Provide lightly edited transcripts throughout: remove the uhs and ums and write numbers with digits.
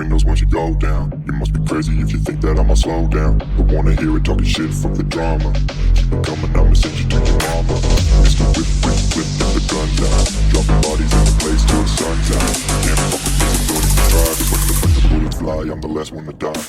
windows once you go down. You must be crazy if you think that I'ma slow down. Don't wanna hear it talking shit, fuck the drama. Keep it coming, I'ma send you to your mama. Mr. Whip, whip, whip, get the guns out. Dropping bodies in the place till the sun's out. Can't fuck with me, so don't even try. Cause when the bullets fly, I'm the last one to die.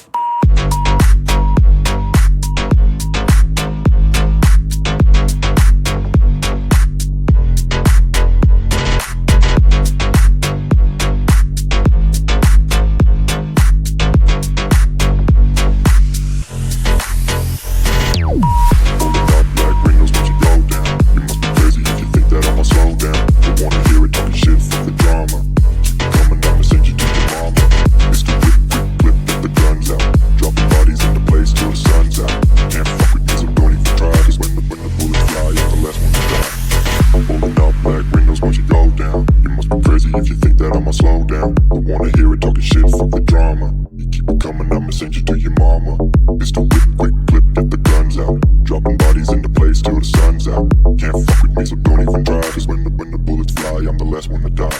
If you think that I'ma slow down, don't wanna hear it talking shit, fuck the drama. You keep it coming, I'ma send you to your mama. Mr. Whip, quick clip, get the guns out. Dropping bodies into place till the sun's out. Can't fuck with me, so don't even try. Cause when the bullets fly, I'm the last one to die.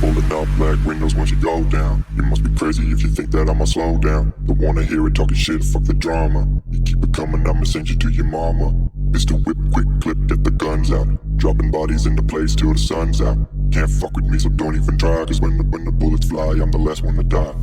Holding up black windows once you go down. You must be crazy if you think that I'ma slow down. Don't wanna hear it talking shit, fuck the drama. You keep it coming, I'ma send you to your mama. Mr. Whip, quick clip, get the guns out. Dropping bodies into place till the sun's out. Can't fuck with me, so don't even try. Cause when the bullets fly, I'm the last one to die.